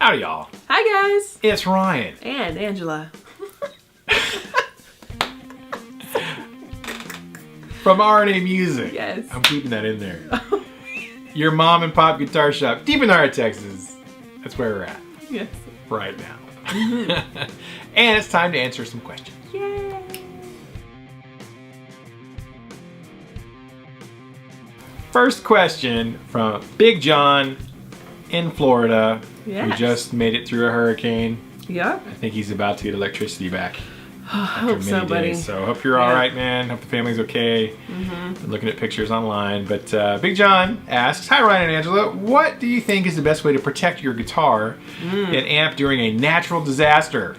Howdy, y'all. Hi, guys. It's Ryan. And Angela. From RNA Music. Yes. I'm keeping that in there. Your mom and pop guitar shop, deep in the heart of Texas. That's where we're at. Yes. Right now. And it's time to answer some questions. Yay. First question from Big John in Florida. Yes. Who just made it through a hurricane. Yeah. I think he's about to get electricity back. I hope so, buddy. So hope you're all right, man. Hope the family's okay. Been looking at pictures online. But Big John asks, hi, Ryan and Angela. What do you think is the best way to protect your guitar and amp during a natural disaster?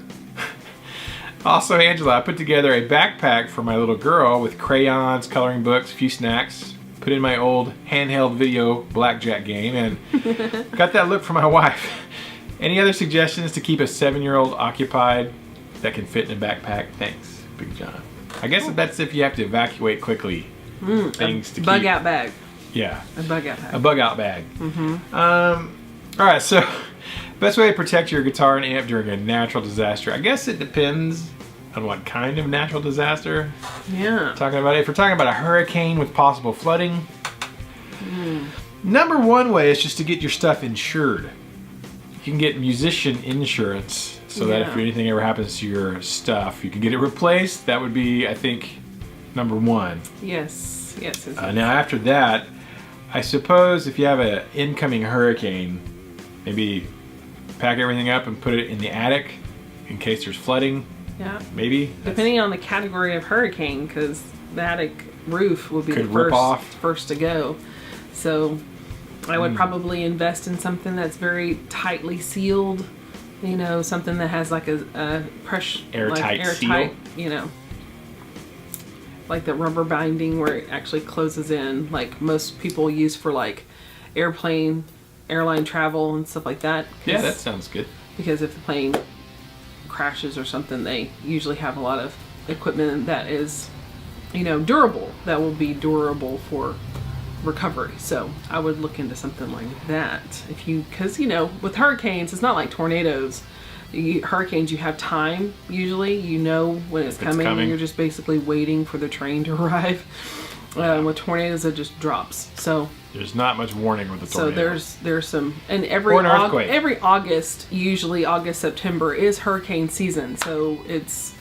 Also, Angela, I put together a backpack for my little girl with crayons, coloring books, a few snacks. Put in my old handheld video blackjack game and got that look for my wife. Any other suggestions to keep a 7-year-old occupied that can fit in a backpack? Thanks, Big John. I guess that's if you have to evacuate quickly. Things to keep. Bug out bag. Yeah. A bug out bag. A bug out bag. All right, so best way to protect your guitar and amp during a natural disaster. I guess it depends on what kind of natural disaster. Yeah. Talking about if we're talking about a hurricane with possible flooding. Number one way is just to get your stuff insured. You can get musician insurance so that if anything ever happens to your stuff, you can get it replaced. That would be, I think, number one. Yes. Yes. Now after that, I suppose if you have an incoming hurricane, maybe pack everything up and put it in the attic in case there's flooding. Yeah. Maybe. Depending on the category of hurricane, because the attic roof will be the first to go. So I would probably invest in something that's very tightly sealed. You know, something that has like a pressure, airtight seal. You know, like the rubber binding where it actually closes in, like most people use for like airline travel and stuff like that. Yeah, that sounds good. Because if the plane crashes or something, they usually have a lot of equipment that is, you know, durable, that will be durable for recovery. So I would look into something like that because you know, with hurricanes, it's not like tornadoes. Hurricanes, you have time. Usually you know when it's coming. And you're just basically waiting for the train to arrive. With tornadoes, it just drops. So there's not much warning with the tornado. So there's some, and every August, usually August, September is hurricane season. So it's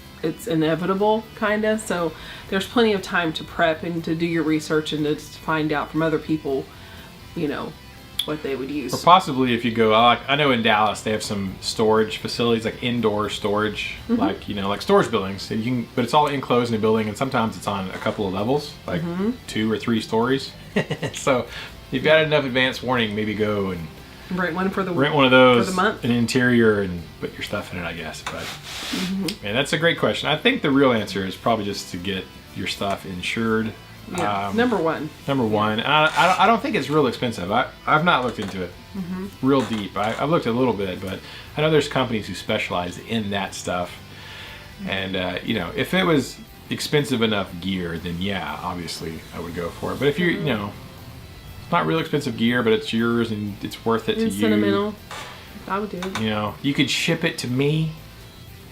inevitable, kind of. So there's plenty of time to prep and to do your research and to find out from other people, you know, what they would use. Or possibly if you go, I know in Dallas they have some storage facilities, like indoor storage, like, you know, like storage buildings. So but it's all enclosed in a building, and sometimes it's on a couple of levels, like 2 or 3 stories. So you've got enough advance warning, maybe go and rent one of those for the month. An interior, and put your stuff in it, I guess. But man, that's a great question. I think the real answer is probably just to get your stuff insured. Yeah, number one. And I don't think it's real expensive. I've not looked into it real deep. I've looked a little bit, but I know there's companies who specialize in that stuff. And you know, if it was expensive enough gear, then yeah, obviously I would go for it. But if you know, it's not real expensive gear, but it's yours and it's worth it to you. Sentimental. I would do it. You know, you could ship it to me.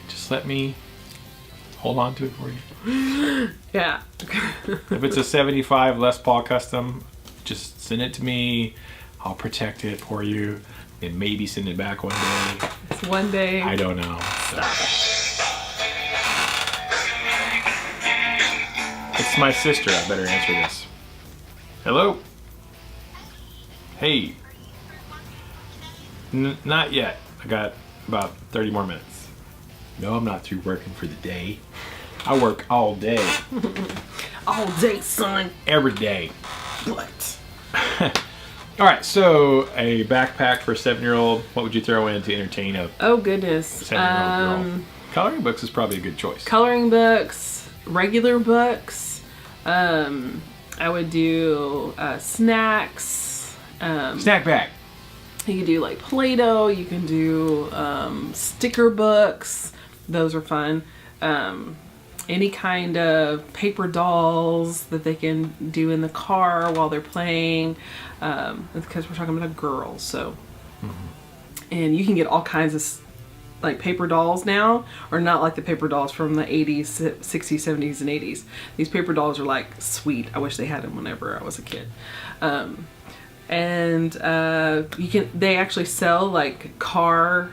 Just let me hold on to it for you. Yeah. If it's a 75 Les Paul custom, just send it to me. I'll protect it for you and maybe send it back one day. It's one day. I don't know. It's my sister. I better answer this. Hello? Hey. Not yet. I got about 30 more minutes. No, I'm not through working for the day. I work all day. All day, son. Every day. What? All right, so a backpack for a 7-year-old. What would you throw in to entertain a goodness 7-year-old girl? Coloring books is probably a good choice. Coloring books, regular books. I would do snacks. Snack bag. You can do like Play-Doh. You can do sticker books. Those are fun. Any kind of paper dolls that they can do in the car while they're playing, because we're talking about a girl, so And you can get all kinds of like paper dolls now, or not like the paper dolls from the 80s, 60s, 70s, and 80s. These paper dolls are like sweet. I wish they had them whenever I was a kid. They actually sell like car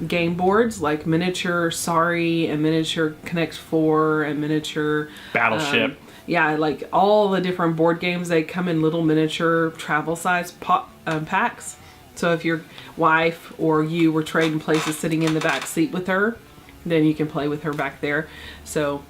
game boards, like miniature Sorry and miniature Connect 4 and miniature Battleship. Yeah, like all the different board games. They come in little miniature travel size packs. So if your wife or you were trading places sitting in the back seat with her, then you can play with her back there. So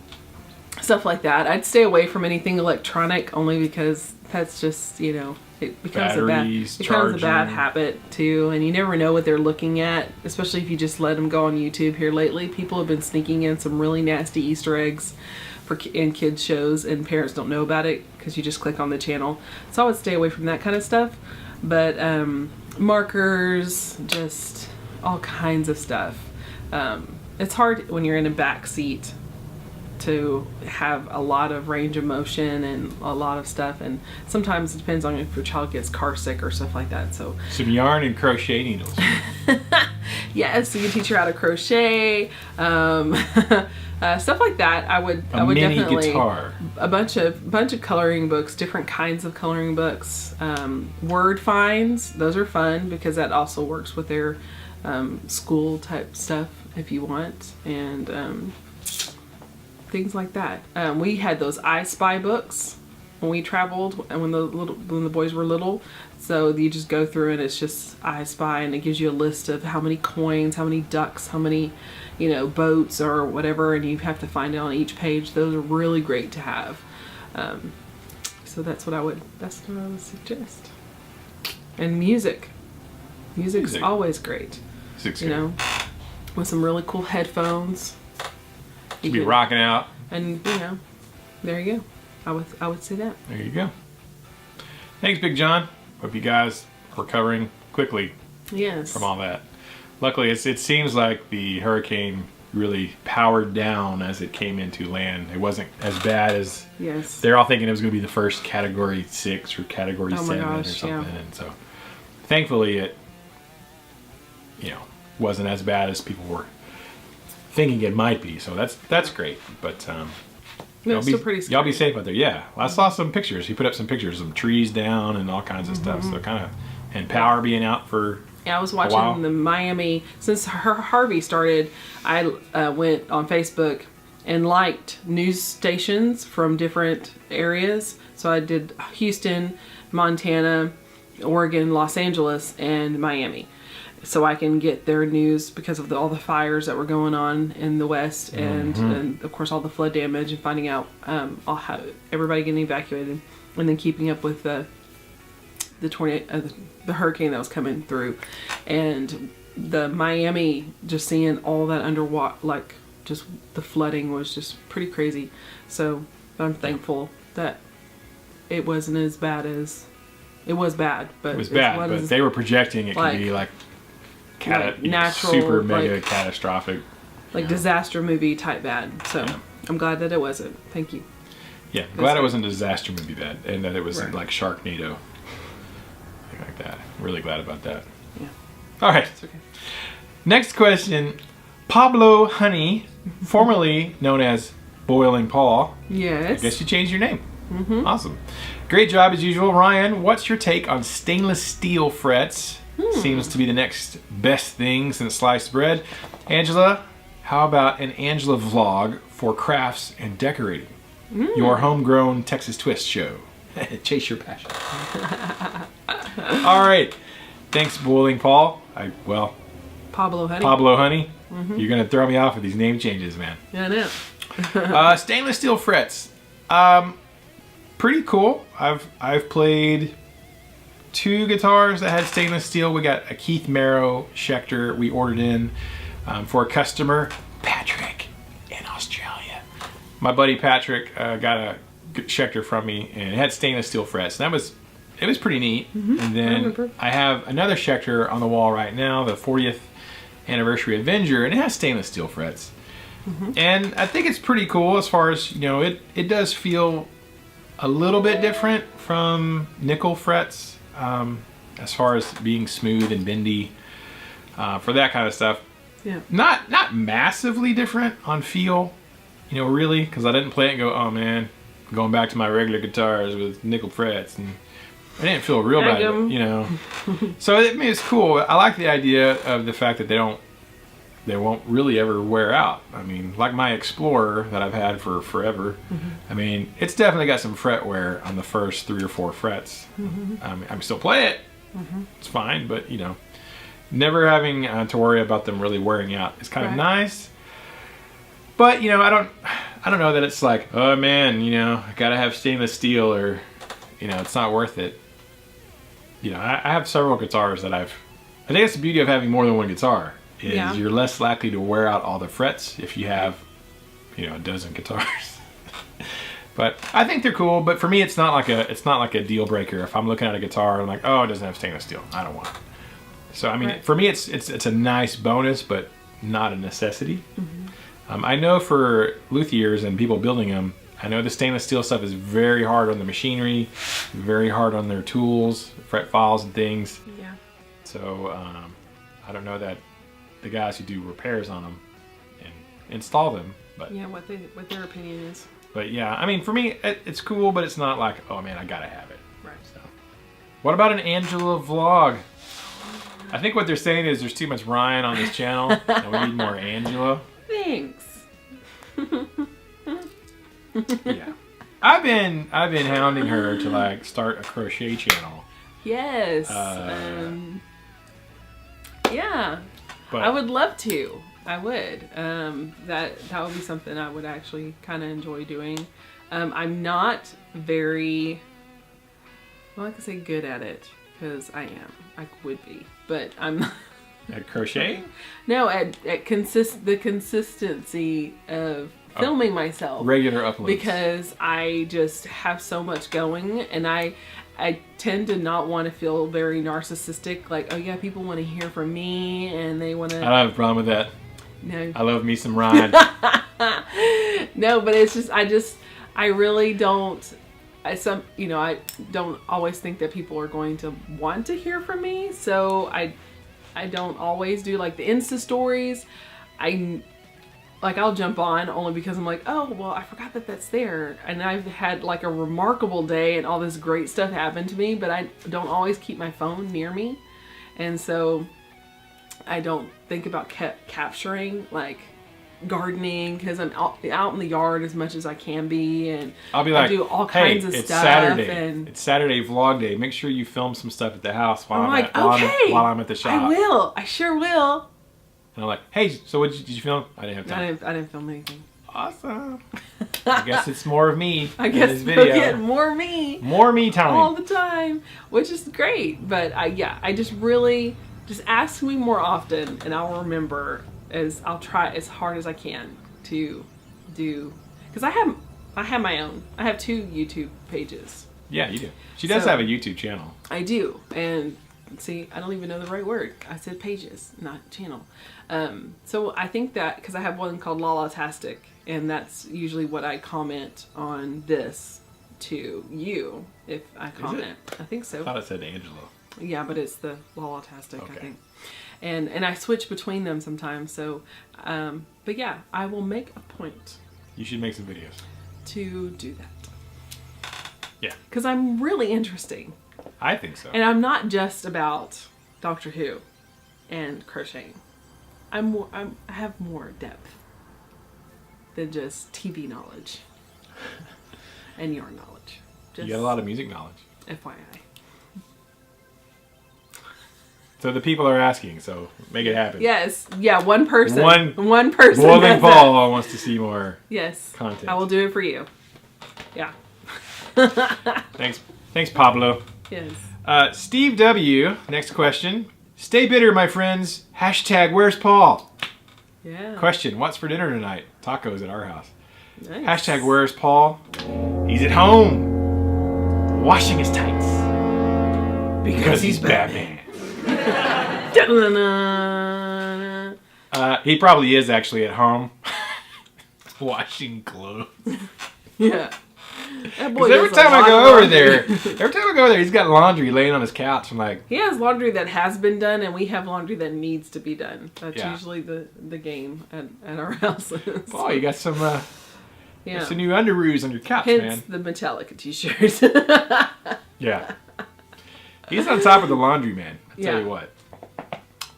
stuff like that. I'd stay away from anything electronic, only because that's just, you know, it becomes a bad habit too. And you never know what they're looking at, especially if you just let them go on YouTube. Here lately, people have been sneaking in some really nasty Easter eggs in kids shows, and parents don't know about it because you just click on the channel. So I would stay away from that kind of stuff. But markers, just all kinds of stuff. It's hard when you're in a back seat to have a lot of range of motion and a lot of stuff, and sometimes it depends on if your child gets car sick or stuff like that. So some yarn and crochet needles. Yes, so you can teach her how to crochet, stuff like that. I would mini definitely guitar. A bunch of coloring books, different kinds of coloring books, word finds. Those are fun because that also works with their school type stuff if you want, and things like that. We had those I Spy books when we traveled and when the boys were little. So you just go through and it's just I Spy, and it gives you a list of how many coins, how many ducks, how many, you know, boats or whatever, and you have to find it on each page. Those are really great to have. So that's what I would suggest. And music's always great. Music's you know, with some really cool headphones. You be rocking out. And you know, there you go. I would say that. There you go. Thanks, Big John. Hope you guys are recovering quickly. Yes. From all that. Luckily, it seems like the hurricane really powered down as it came into land. It wasn't as bad as... Yes. They're all thinking it was going to be the first Category 6 or Category 7 or something. Yeah. And so, thankfully, it, you know, wasn't as bad as people were thinking it might be. So that's great. But it's still pretty scary. Y'all be safe out there. Yeah. Well, I saw some pictures. He put up some pictures of some trees down and all kinds of stuff. So kind of... And power being out for... Yeah, I was watching the Miami, since Harvey started, I went on Facebook and liked news stations from different areas. So I did Houston, Montana, Oregon, Los Angeles, and Miami. So I can get their news because of all the fires that were going on in the West, and of course all the flood damage, and finding out how everybody getting evacuated, and then keeping up with the tornado, the hurricane that was coming through, and the Miami, just seeing all that underwater, like just the flooding was just pretty crazy. So I'm thankful that it wasn't as bad as it was bad, but it was bad. But they were projecting it could be like natural, super mega catastrophic, like disaster movie type bad. So I'm glad that it wasn't. Thank you. Yeah, glad it wasn't a disaster movie bad, and that it was like Sharknado. Like that. Really glad about that. Yeah. All right. It's okay. Next question. Pablo Honey, formerly known as Boiling Paul. Yes. I guess you changed your name. Awesome. Great job as usual. Ryan, what's your take on stainless steel frets? Seems to be the next best thing since sliced bread. Angela, how about an Angela vlog for crafts and decorating? Your homegrown Texas Twist show. Chase your passion. All right. Thanks, Boiling Paul. Pablo Honey. Pablo Honey. You're gonna throw me off with these name changes, man. Yeah, I know. Stainless steel frets. Pretty cool. I've played 2 guitars that had stainless steel. We got a Keith Merrow Schecter we ordered in for a customer, Patrick, in Australia. My buddy Patrick got a Schecter from me, and it had stainless steel frets. And it was pretty neat. And then I have another Schecter on the wall right now, the 40th anniversary Avenger, and it has stainless steel frets. And I think it's pretty cool as far as, you know, it does feel a little bit different from nickel frets as far as being smooth and bendy. for that kind of stuff. Yeah. Not massively different on feel, really, because I didn't play it and go, oh man, I'm going back to my regular guitars with nickel frets, and I didn't feel real bad, So it's cool. I like the idea of the fact that they won't really ever wear out. I mean, like my Explorer that I've had for forever. I mean, it's definitely got some fret wear on the first 3 or 4 frets. I still play it. It's fine, but never having to worry about them really wearing out is kind of nice. But I don't know that it's like, oh man, I gotta have stainless steel, or it's not worth it. I have several guitars that I think that's the beauty of having more than one guitar, is you're less likely to wear out all the frets if you have a dozen guitars. But I think they're cool. But for me, it's not like a deal breaker. If I'm looking at a guitar, I'm like, oh, it doesn't have stainless steel, I don't want it. So I mean, for me, it's a nice bonus, but not a necessity. I know for luthiers and people building them, I know the stainless steel stuff is very hard on the machinery, very hard on their tools, fret files and things. Yeah. So I don't know that the guys who do repairs on them and install them, but yeah, what their opinion is. But yeah, I mean, for me, it's cool, but it's not like, oh man, I gotta have it. Right. So, what about an Angela vlog? I think what they're saying is there's too much Ryan on this channel, and we need more Angela. Thanks. Yeah, I've been hounding her to like start a crochet channel. Yes. Yeah. But I would love to. I would. That would be something I would actually kind of enjoy doing. I'm not very, well, I can say good at it, because I am. I would be, but I'm not. At crochet? No, at the consistency of filming myself. Regular uploads. Because I just have so much going, and I tend to not want to feel very narcissistic. Like, oh yeah, people want to hear from me, and they want to. I don't have a problem with that. No. I love me some Ryan. No, but it's just I really don't. I don't always think that people are going to want to hear from me, so I don't always do like the Insta stories. I'll jump on only because I'm like, oh, well, I forgot that that's there. And I've had like a remarkable day and all this great stuff happened to me, but I don't always keep my phone near me. And so I don't think about capturing like gardening, because I'm out in the yard as much as I can be, and I'll be like, I do all kinds of it's stuff. Saturday. It's Saturday vlog day. Make sure you film some stuff at the house while I'm at the shop. I will. I sure will. And I'm like, hey, so did you film? I didn't have time. I didn't film anything. Awesome. I guess it's more of me. I guess in this video. Get more me. More me time. All the time, which is great. But I just really ask me more often, and I'll remember. I'll try as hard as I can to do, because I have my own. I have 2 YouTube pages. Yeah, you do. She does have a YouTube channel. I do, and see, I don't even know the right word. I said pages, not channel. So I think that because I have one called Lala-tastic, and that's usually what I comment on this to you if I comment. I think so. I thought it said Angela. Yeah, but it's the Lala-tastic, okay. I think. And I switch between them sometimes. So, but yeah, I will make a point. You should make some videos. To do that. Yeah. Because I'm really interesting. I think so. And I'm not just about Doctor Who and crocheting. I have more depth than just TV knowledge and yarn knowledge. You got a lot of music knowledge. FYI. So the people are asking, so make it happen. Yes. Yeah, one person. One person. Boiling Paul wants to see more content. I will do it for you. Yeah. Thanks, Pablo. Yes. Steve W., next question. Stay bitter, my friends. # where's Paul? Yeah. Question, what's for dinner tonight? Tacos at our house. Nice. # where's Paul? He's at home. Washing his tights. Because he's Batman. He probably is actually at home. Washing clothes. Yeah. That boy Because every does a time I lot go of over laundry. there, he's got laundry laying on his couch. I'm like, He has laundry that has been done, and we have laundry that needs to be done. That's Yeah. usually the game at our houses. oh, you got some Yeah. some new underoos on your couch, Hence man. the Metallica t-shirt. Yeah. He's on top of the laundry, man. I tell Yeah. you what.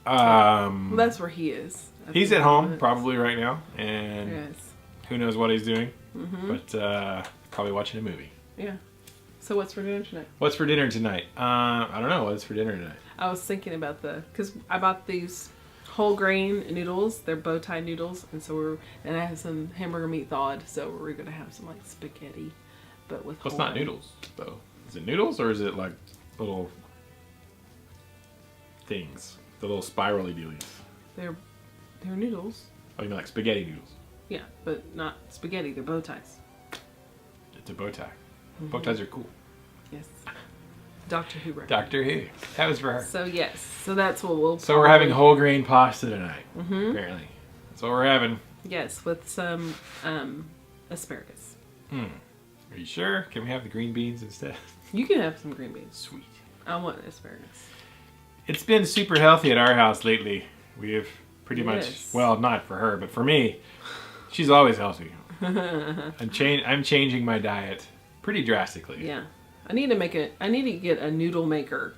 Well, that's where he is. He's at home probably right now, and Yes. who knows what he's doing, but probably watching a movie. Yeah. So what's for dinner tonight? What's for dinner tonight? I don't know. What's for dinner tonight? I was thinking about because I bought these whole grain noodles. They're bow tie noodles, and I have some hamburger meat thawed, so we're gonna have some like spaghetti, but with. Well, it's whole not grain. noodles though. Is it noodles or is it like little things, the little spirally dealies? They're noodles. Oh, you mean like spaghetti noodles? Yeah, but not spaghetti. They're bow ties. It's a bow tie. Bow ties are cool. Yes. Doctor Who reference. Doctor Who. That was for her. So yes, so that's what we'll. So we're having whole grain pasta tonight. Apparently, that's what we're having. Yes, with some asparagus. Are you sure? Can we have the green beans instead? You can have some green beans. Sweet. I want asparagus. It's been super healthy at our house lately. We have pretty much, Yes. well, not for her, but for me, she's always healthy. I'm changing my diet pretty drastically. Yeah, I need to get a noodle maker,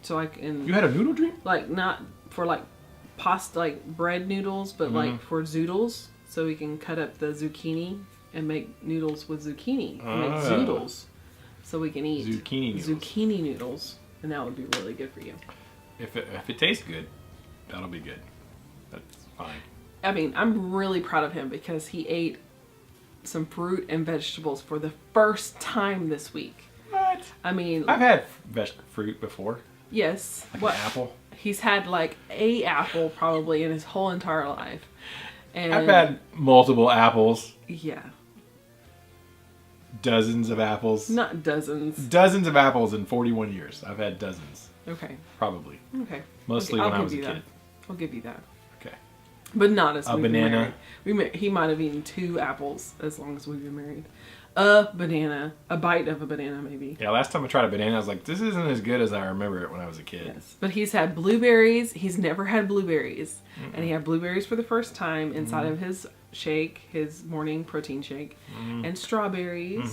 so I can You had a noodle dream? like not for like pasta like bread noodles, but like for zoodles, so we can cut up the zucchini and make noodles with zucchini. Make zoodles, so we can eat Zucchini noodles. zucchini noodles, and that would be really good for you. If it tastes good, that'll be good. That's fine. I mean, I'm really proud of him because he ate some fruit and vegetables for the first time this week. What? I mean, I've had fruit before. yes. Like an apple. He's had like a apple probably in his whole entire life. And I've had multiple apples. yeah, Dozens of apples. not dozens. Dozens of apples in 41 years. I've had dozens. Okay. Probably. Okay. Mostly I'll when I give was a you that. kid. I'll give you that. Okay. But not as A we've been banana. married. He might have eaten 2 apples as long as we've been married. A banana, a bite of a banana maybe. Yeah, last time I tried a banana, I was like, this isn't as good as I remember it when I was a kid. Yes, but he's had blueberries. He's never had blueberries, and he had blueberries for the first time inside of his shake, his morning protein shake, and strawberries.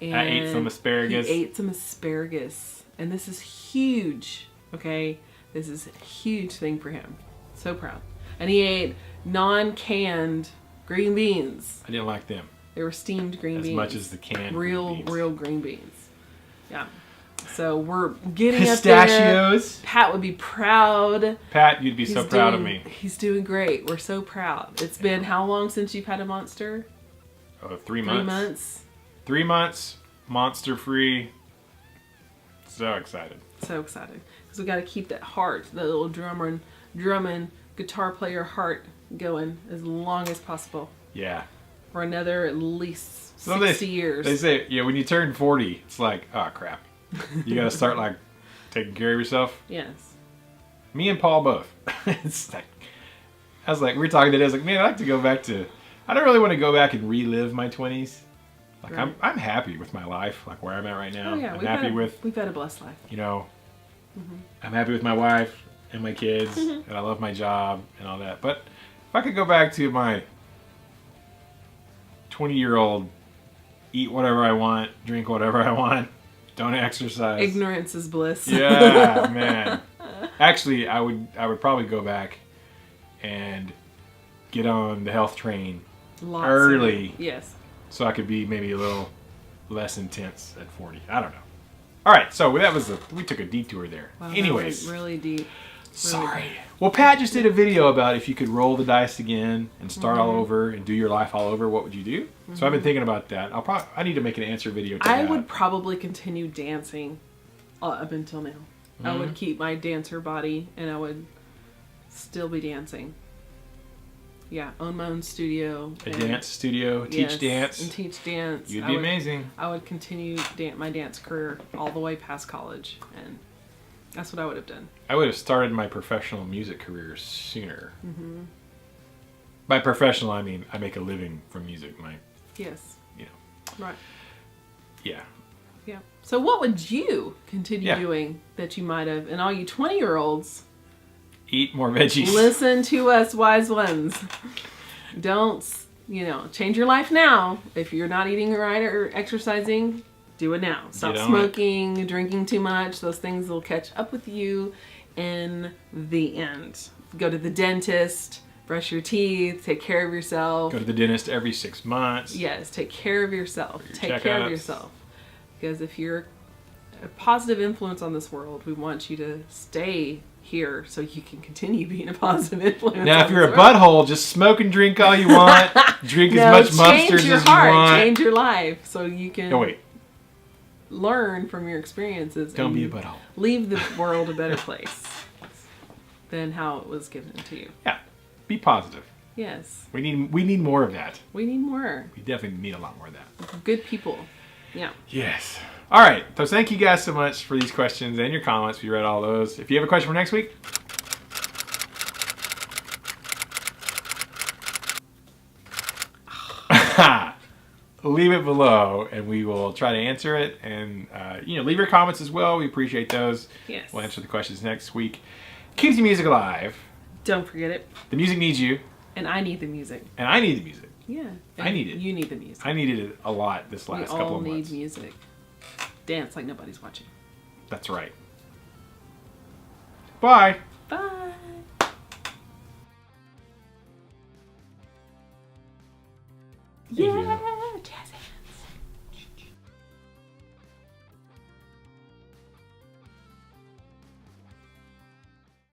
And I ate some asparagus. He ate some asparagus, and this is huge. Okay, this is a huge thing for him. So proud. And he ate non-canned green beans. I didn't like them They were steamed green as beans. much as the canned real green beans. real green beans. Yeah. So we're getting up there. Pistachios. Pat would be proud. Pat, you'd be so proud of me. He's doing great. We're so proud. It's been how long since you've had a monster? Oh, 3 3 months. months. 3 months, monster free. So excited. So excited. Because we got to keep that heart, that little drumming, guitar player heart going as long as possible. Yeah. For another at least So 60 years. They say, yeah, when you turn 40, it's like, oh crap. You gotta start like taking care of yourself. Yes. Me and Paul both. It's like, I was like, we were talking today, I was like, man, I'd like to go back to, I don't really want to go back and relive my 20s. Like Right. I'm happy with my life, like where I'm at right now. Oh yeah, I'm happy with, we've had a blessed life. you know, I'm happy with my wife and my kids, and I love my job and all that. But if I could go back to my 20-year-old, eat whatever I want, drink whatever I want, don't exercise. Ignorance is bliss. Yeah, man. Actually, I would probably go back and get on the health train Lots early. Yes. so I could be maybe a little less intense at 40. I don't know. All right, so that was we took a detour there. Wow, that Anyways, was really deep. sorry. Well, Pat just did a video about if you could roll the dice again and start all over and do your life all over, what would you do? So I've been thinking about that. I need to make an answer video to I that. would probably continue dancing up until now. I would keep my dancer body and I would still be dancing. Yeah, own my own studio. A and- dance studio, yes, teach dance. And teach dance. You'd I be would- amazing. I would continue my dance career all the way past college, and that's what I would have done. I would have started my professional music career sooner. By professional, I mean I make a living from music. Yes. You know. Right. Yeah. Yeah. So what would you continue Yeah. doing that you might have, and all you 20-year-olds, Eat more veggies. listen to us wise ones. Don't, change your life now. If you're not eating right or exercising, do it now. Stop Get on smoking, drinking too much. Those things will catch up with you in the end. Go to the dentist, brush your teeth, take care of yourself. Go to the dentist every 6 months. Yes, take care of yourself. Take care checkups. of yourself. Because if you're a positive influence on this world, we want you to stay here so you can continue being a positive influence. Now, on if you're a this world. butthole, just smoke and drink all you want. Drink as much mustard as you want. Change your life so you can No, wait. learn from your experiences. Don't and be a butthole. Leave the world a better place than how it was given to you. Yeah. Be positive. Yes. We need more of that. We need more. We definitely need a lot more of that. Good people. Yeah. Yes. All right. So thank you guys so much for these questions and your comments. We read all those. If you have a question for next week, leave it below and we will try to answer it. And, leave your comments as well. We appreciate those. Yes. We'll answer the questions next week. Keeps the music alive. Don't forget it. The music needs you. And I need the music. And I need the music. Yeah. I need it. You need the music. I needed it a lot this last couple of We all months. need music. Dance like nobody's watching. That's right. Bye. Bye. Yeah. Yeah.